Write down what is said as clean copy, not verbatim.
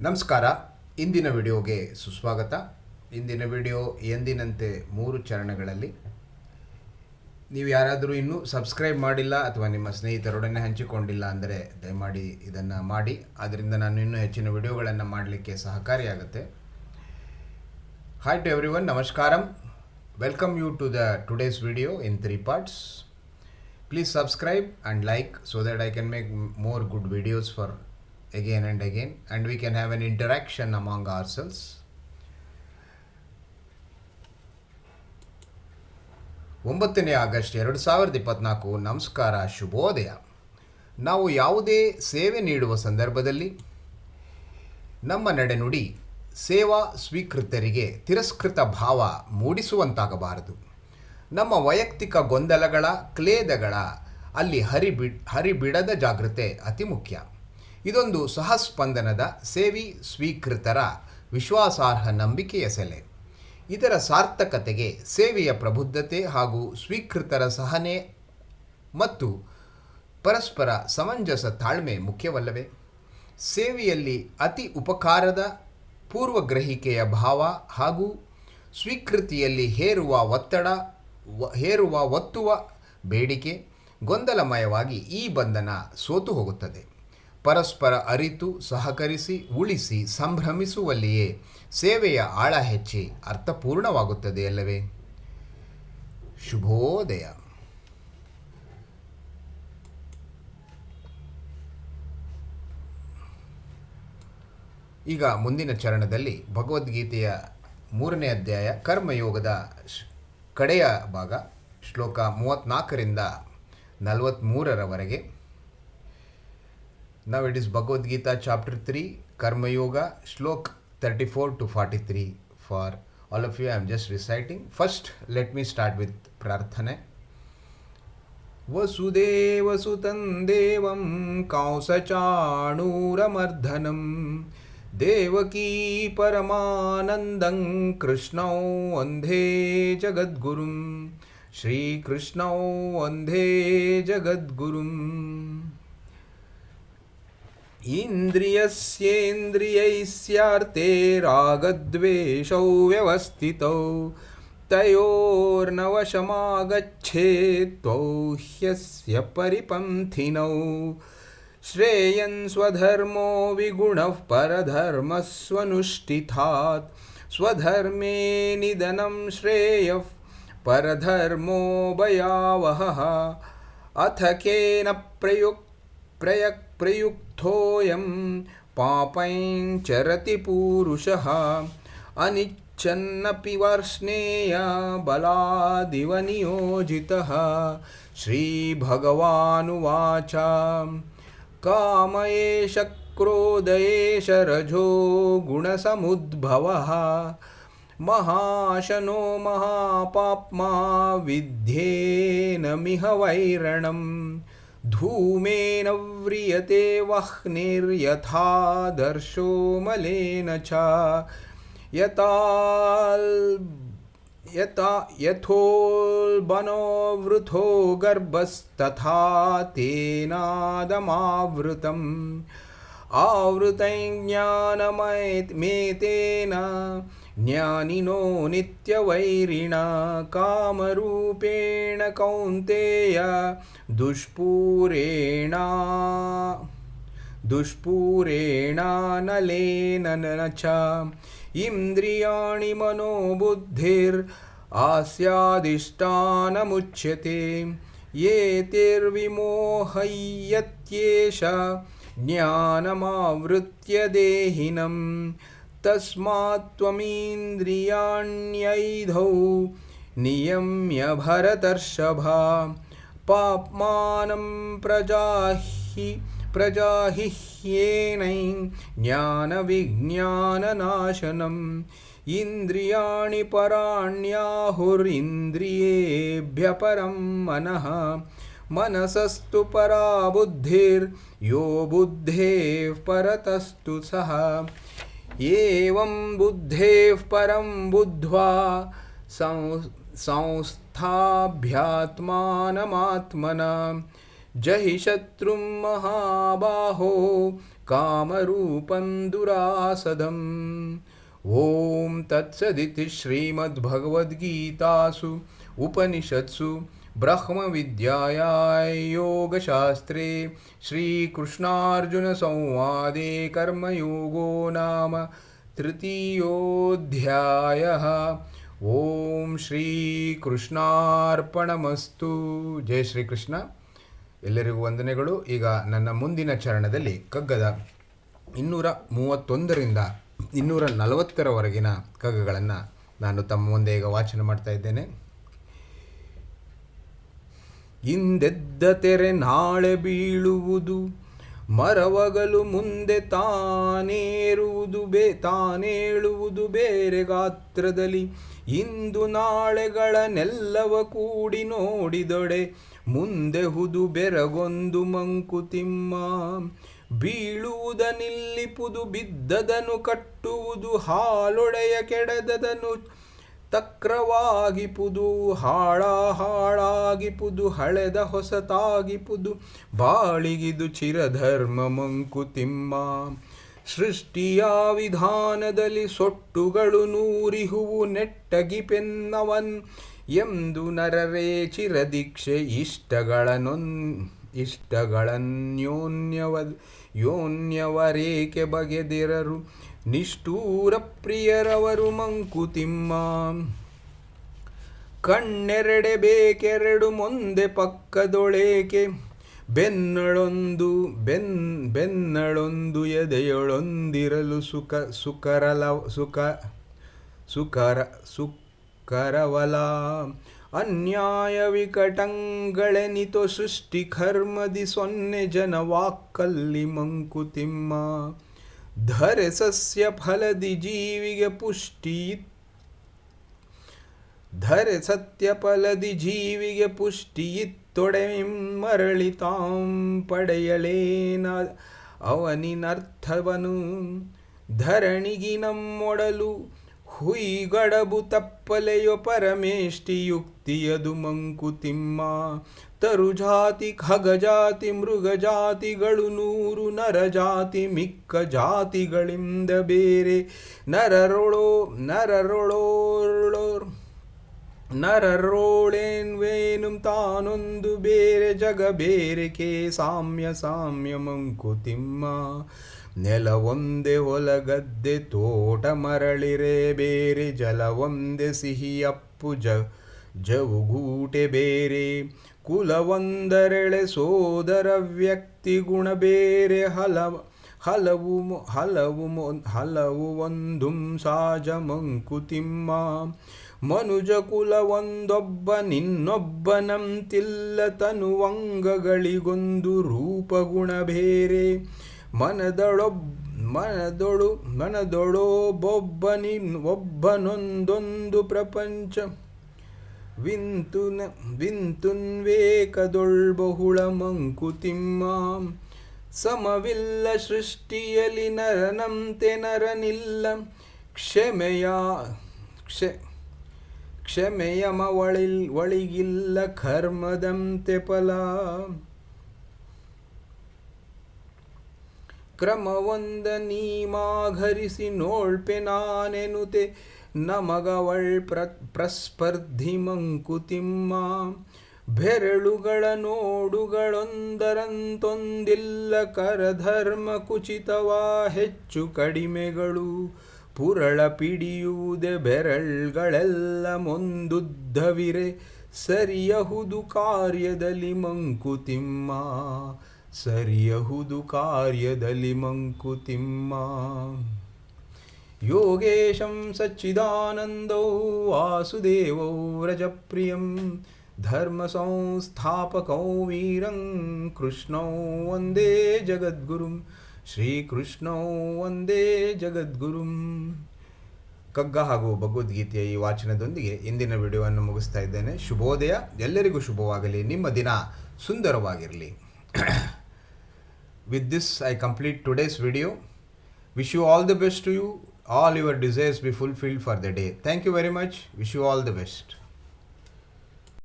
ನಮಸ್ಕಾರ. ಇಂದಿನ ವಿಡಿಯೋಗೆ ಸುಸ್ವಾಗತ. ಇಂದಿನ ವಿಡಿಯೋ ಎಂದಿನಂತೆ 3 ಚರಣಗಳಲ್ಲಿ. ನೀವು ಯಾರಾದರೂ ಇನ್ನೂ ಸಬ್ಸ್ಕ್ರೈಬ್ ಮಾಡಿಲ್ಲ ಅಥವಾ ನಿಮ್ಮ ಸ್ನೇಹಿತರೊಡನೆ ಹಂಚಿಕೊಂಡಿಲ್ಲ ಅಂದರೆ ದಯಮಾಡಿ ಇದನ್ನು ಮಾಡಿ. ಅದರಿಂದ ನಾನು ಇನ್ನೂ ಹೆಚ್ಚಿನ ವಿಡಿಯೋಗಳನ್ನು ಮಾಡಲಿಕ್ಕೆ ಸಹಕಾರಿಯಾಗುತ್ತೆ. ಹಾಯ್ ಟು ಎವ್ರಿವನ್, ನಮಸ್ಕಾರಂ. Welcome you to the today's video in 3 parts. Please subscribe and like so that I can make more good videos for again and again, and we can have an interaction among ourselves. 9ನೇ August 2024. ನಮಸ್ಕಾರ, ಶುಭೋದಯ. ನಾವು ಯಾವುದೇ ಸೇವೆ ನೀಡುವ ಸಂದರ್ಭದಲ್ಲಿ ನಮ್ಮ ನಡೆನುಡಿ ಸೇವಾ ಸ್ವೀಕೃತರಿಗೆ ತಿರಸ್ಕೃತ ಭಾವ ಮೂಡಿಸುವಂತಾಗಬಾರದು. ನಮ್ಮ ವೈಯಕ್ತಿಕ ಗೊಂದಲಗಳ ಕ್ಲೇದಗಳ ಅಲ್ಲಿ ಹರಿಬಿಡದ ಜಾಗೃತೆ ಅತಿ ಮುಖ್ಯ. ಇದೊಂದು ಸಹಸ್ಪಂದನದ ಸೇವಿ ಸ್ವೀಕೃತರ ವಿಶ್ವಾಸಾರ್ಹ ನಂಬಿಕೆಯ ಸೆಲೆ. ಇದರ ಸಾರ್ಥಕತೆಗೆ ಸೇವೆಯ ಪ್ರಬುದ್ಧತೆ ಹಾಗೂ ಸ್ವೀಕೃತರ ಸಹನೆ ಮತ್ತು ಪರಸ್ಪರ ಸಮಂಜಸ ತಾಳ್ಮೆ ಮುಖ್ಯವಲ್ಲವೇ? ಸೇವೆಯಲ್ಲಿ ಅತಿ ಉಪಕಾರದ ಪೂರ್ವಗ್ರಹಿಕೆಯ ಭಾವ ಹಾಗೂ ಸ್ವೀಕೃತಿಯಲ್ಲಿ ಒತ್ತುವ ಬೇಡಿಕೆ ಗೊಂದಲಮಯವಾಗಿ ಈ ಬಂಧನ ಸೋತು ಹೋಗುತ್ತದೆ. ಪರಸ್ಪರ ಅರಿತು ಸಹಕರಿಸಿ ಉಳಿಸಿ ಸಂಭ್ರಮಿಸುವಲ್ಲಿಯೇ ಸೇವೆಯ ಆಳ ಹೆಚ್ಚಿ ಅರ್ಥಪೂರ್ಣವಾಗುತ್ತದೆ ಅಲ್ಲವೇ? ಶುಭೋದಯ. ಈಗ ಮುಂದಿನ ಚರಣದಲ್ಲಿ ಭಗವದ್ಗೀತೆಯ 3ನೇ ಅಧ್ಯಾಯ ಕರ್ಮಯೋಗದ ಕಡೆಯ ಭಾಗ, ಶ್ಲೋಕ 34ರಿಂದ 43ರವರೆಗೆ. Now it is Bhagavad Gita chapter 3, Karma Yoga, Shlok 34 to 43. For all of you, I am just reciting. First, let me start with Prarthana. Vasudeva Sutam Devam Kausachanooramardhanam Devaki Paramanandam Krishnau Andhe Jagadgurum Shri Krishnau Andhe Jagadgurum ಇಂದ್ರಿಯಸ್ಯೇಂದ್ರಿಯೈಸ್ಯಾರ್ಥೇ ರಾಗದ್ವೇಷೌ ವ್ಯವಸ್ಥಿತೌ ತಯೋರ್ನವಶಮಾಗಚ್ಛೇತ್ ತ್ವೌ ಹ್ಯಸ್ಯ ಪರಿಪಂಥಿನೌ ಶ್ರೇಯನ್ ಸ್ವಧರ್ಮೋ ವಿಗುಣಃ ಪರಧರ್ಮಸ್ವನುಷ್ಠಿತಾತ್ ಸ್ವಧರ್ಮೇ ನಿಧನಂ ಶ್ರೇಯಃ ಪರಧರ್ಮೋ ಭಯಾವಹಃ ಅಥ ಕೇನ ಪ್ರಯುಕ್ತೋಯಂ ಪಾಪೈಂಚರತಿ ಪೂರುಷಃ ಅನಿಚ್ಛನ್ನಪಿ ವರ್ಷ್ಣೇಯ ಬಲಾದಿವ ನಿಯೋಜಿತಃ. ಶ್ರೀಭಗವಾನುವಾಚ ಕಾಮ ಏಷ ಕ್ರೋಧ ಏಷ ರಜೋ ಗುಣಸಮುದ್ಭವಃ ಮಹಾಶನೋ ಮಹಾಪಾಪ್ಮಾ ವಿದ್ಯೇನಮಿಹ ವೈರಣಂ ಧೂಮೇನ ವ್ರಿಯತೆ ವಹ್ನಿರ್ಯಥಾ ದರ್ಶೋ ಮಲೇನ ಚ ಯಥೋಲ್ಬನೋ ವೃಥೋ ಗರ್ಭಸ್ತಥಾ ತೇನಾದಮಾವೃತಂ ಆವೃತಂ ಜ್ಞಾನಮೇತೇನ ಜ್ಞಾನಿನೋ ನಿತ್ಯವೈರಿಣ ಕಾಮರೂಪೇಣ ಕೌಂತೆಯ ದುಷ್ಪೂರೇಣ ನಲೇನ ಚ ಇಂದ್ರಿಯಾಣಿ ಮನೋಬುದ್ಧಿರ್ ಆಸ್ಯಾದಿಷ್ಟಾನಮುಚ್ಯತೆ ಏತೈರ್ವಿಮೋಹಯತ್ಯೇಷ ಜ್ಞಾನಮಾವೃತ್ಯ ದೇಹಿನಂ ತಸ್ಮಾತ್ ತ್ವಮೀಂದ್ರಿಯಾಣ್ಯೈಧೌ ನಿಯಮ್ಯ ಭರತರ್ಷಭ ಪಾಪ್ಮಾನಂ ಪ್ರಜಾಹಿಹ್ಯೇನೈ ಜ್ಞಾನವಿಜ್ಞಾನನಾಶನಂ ಇಂದ್ರಿಯಾಣಿ ಪರಾಣ್ಯಾಹುರಿಂದ್ರಿಯೇಭ್ಯ ಪರಂ ಮನಃ ಮನಸಸ್ತು ಪರಾ ಬುದ್ಧಿರ್ ಯೋ ಬುದ್ಧೇಃ ಪರತಸ್ತು ಸಹ ಏವಂ ಬುದ್ಧೇಃ ಪರಂ ಬುದ್ಧ್ವಾ ಸಂಸ್ಥಾಭ್ಯಾತ್ಮಾನಮಾತ್ಮನಾ ಜಹಿ ಶತ್ರುಂ ಮಹಾಬಾಹೋ ಕಾಮರೂಪಂ ದುರಾಸದಂ. ಓಂ ತತ್ಸದಿತಿ ಶ್ರೀಮದ್ಭಗವದ್ಗೀತಾಸು ಉಪನಿಷತ್ಸು ಬ್ರಹ್ಮವಿದ್ಯಾಯಾಂ ಯೋಗಶಾಸ್ತ್ರೇ ಶ್ರೀಕೃಷ್ಣಾರ್ಜುನ ಸಂವಾದೇ ಕರ್ಮಯೋಗೋ ನಾಮ ತೃತೀಯೋಧ್ಯಾಯಃ. ಓಂ ಶ್ರೀ ಕೃಷ್ಣಾರ್ಪಣಮಸ್ತು. ಜೈ ಶ್ರೀಕೃಷ್ಣ. ಎಲ್ಲರಿಗೂ ವಂದನೆಗಳು. ಈಗ ನನ್ನ ಮುಂದಿನ ಚರಣದಲ್ಲಿ ಕಗ್ಗದ 231ರಿಂದ 240ರವರೆಗಿನ ಕಗ್ಗಗಳನ್ನು ನಾನು ತಮ್ಮ ಮುಂದೆ ಈಗ ವಾಚನ ಮಾಡ್ತಾ ಇದ್ದೇನೆ. ಇಂದೆದ್ದ ತೆರೆ ನಾಳೆ ಬೀಳುವುದು, ಮರವಗಲು ಮುಂದೆ ತಾನೇಳುವುದು ಬೇರೆ ಗಾತ್ರದಲ್ಲಿ. ಇಂದು ನಾಳೆಗಳನ್ನೆಲ್ಲವ ಕೂಡಿ ನೋಡಿದೊಡೆ ಮುಂದೆ ಹುದು ಬೆರಗೊಂದು ಮಂಕುತಿಮ್ಮ. ಬೀಳುವುದ ನಿಲ್ಲಿಪುದು ಬಿದ್ದದನು ಕಟ್ಟುವುದು, ಹಾಲೊಡೆಯ ಕೆಡದದನು ತಕ್ರವಾಗಿಪುದು. ಹಾಳಾಗಿಪುದು ಹಳೆದ ಹೊಸತಾಗಿಪುದು, ಬಾಳಿಗಿದು ಚಿರಧರ್ಮ ಮಂಕುತಿಮ್ಮ. ಸೃಷ್ಟಿಯ ವಿಧಾನದಲ್ಲಿ ಸೊಟ್ಟುಗಳು ನೂರಿಹುವು, ನೆಟ್ಟಗಿ ಪೆನ್ನವನ್ ಎಂದು ನರರೇ ಚಿರದೀಕ್ಷೆ. ಯೋನ್ಯವರೇಕೆ ಬಗೆದಿರರು ನಿಷ್ಠೂರ ಪ್ರಿಯರವರು ಮಂಕುತಿಮ್ಮ. ಕಣ್ಣೆರಡೆ ಬೇಕೆರಡು ಮುಂದೆ ಪಕ್ಕದೊಳೇಕೆ, ಬೆನ್ನಳೊಂದು ಎದೆಯೊಳೊಂದಿರಲು ಸುಕರವಲ. ಅನ್ಯಾಯ ವಿಕಟಂಗಳೆನಿತೋ ಸೃಷ್ಟಿ ಕರ್ಮದಿ ಸೊನ್ನೆ ಜನವಾಕ್ಕಲ್ಲಿ ಮಂಕುತಿಮ್ಮ. ಧರೆ ಸಸ್ಯ ಫಲದಿ ಜೀವಿಗೆ ಪುಷ್ಟಿಯಿತ್ತೊಡೆ ಮರಳಿ ತಾಂ ಪಡೆಯಲೇನ ಅವನಿನರ್ಥವನು. ಧರಣಿಗಿ ನಮ್ಮೊಡಲು ಹುಯಿಗಡಬು ತಪ್ಪಲೆಯೋ ಪರಮೇಷ್ಟಿ ಯುಕ್ತಿಯದು ಮಂಕುತಿಮ್ಮ. ತರುಜಾತಿ ಖಗಜಾತಿ ಮೃಗಜಾತಿಗಳು 100 ನರಜಾತಿ ಮಿಕ್ಕ ಜಾತಿಗಳಿಂದ ಬೇರೆ. ನರರೋಳೇನ್ವೇನು ತಾನೊಂದು ಬೇರೆ, ಜಗ ಬೇರೆಕೆ ಸಾಮ್ಯ ಮಂಕುತಿಮ್ಮ. ನೆಲವೊಂದೆ ಹೊಲಗದ್ದೆ ತೋಟ ಮರಳಿರೆ ಬೇರೆ, ಜಲವೊಂದೆ ಸಿಹಿಯಪ್ಪು ಜವುಗೂಟೆ ಬೇರೆ. ಕುಲವೊಂದರೆಳೆ ಸೋದರ ವ್ಯಕ್ತಿ ಗುಣ ಬೇರೆ, ಹಲವು ಒಂದುಂ ಸಾಜ ಮಂಕುತಿಮ್ಮ. ಮನುಜ ಕುಲವೊಂದೊಬ್ಬ ನಿನ್ನೊಬ್ಬನಂತಿಲ್ಲ, ತನುವಂಗಗಳಿಗೊಂದು ರೂಪಗುಣ ಬೇರೆ. ಮನದೊಳೊಬ್ಬನೊಬ್ಬನೊಂದೊಂದು ಪ್ರಪಂಚ ವಿಂತುನ್ವೇಕದೊಳ್ಬಹುಳ ಮಂಕುತಿಮ್ಮ. ಸಮವಿಲ್ಲ ಸೃಷ್ಟಿಯಲ್ಲಿ ನರನಂತೆ ನರನಿಲ್ಲ, ಕ್ಷಮೆಯಮ ಒಳಿಗಿಲ್ಲ ಕರ್ಮದಂತೆ ಫಲ. ಕ್ರಮವೊಂದ ನೀಮಾಘರಿಸಿ ನೋಳ್ಪೆ ನಾನೆನುತೆ, ನಮಗವಳ್ ಪ್ರಸ್ಪರ್ಧಿ ಮಂಕುತಿಮ್ಮ. ಬೆರಳುಗಳ ನೋಡುಗಳೊಂದರಂತೊಂದಿಲ್ಲ, ಕರಧರ್ಮ ಕುಚಿತವ ಹೆಚ್ಚು ಕಡಿಮೆಗಳು. ಪುರಳ ಪಿಡಿಯುವುದೆ ಬೆರಳ್ಗಳೆಲ್ಲ ಮೊಂದುದ್ದವಿರೆ, ಸರಿಯಹುದು ಕಾರ್ಯದಲ್ಲಿ ಮಂಕುತಿಮ್ಮ. ಯೋಗೇಶಂ ಸಚ್ಚಿದಾನಂದೋ ವಾಸುದೇವೋ ವ್ರಜಪ್ರಿಯಂ, ಧರ್ಮ ಸಂಸ್ಥಾಪಕೋ ವೀರಂ ಕೃಷ್ಣೋ ವಂದೇ ಜಗದ್ಗುರುಂ. ಶ್ರೀಕೃಷ್ಣೋ ವಂದೇ ಜಗದ್ಗುರುಂ. ಕಗ್ಗ ಹಾಗೂ ಭಗವದ್ಗೀತೆಯ ಈ ವಾಚನದೊಂದಿಗೆ ಇಂದಿನ ವಿಡಿಯೋವನ್ನು ಮುಗಿಸ್ತಾ ಇದ್ದೇನೆ. ಶುಭೋದಯ. ಎಲ್ಲರಿಗೂ ಶುಭವಾಗಲಿ. ನಿಮ್ಮ ದಿನ ಸುಂದರವಾಗಿರಲಿ. With this, I complete today's video. Wish you all the best to you. All your desires be fulfilled for the day. Thank you very much. Wish you all the best.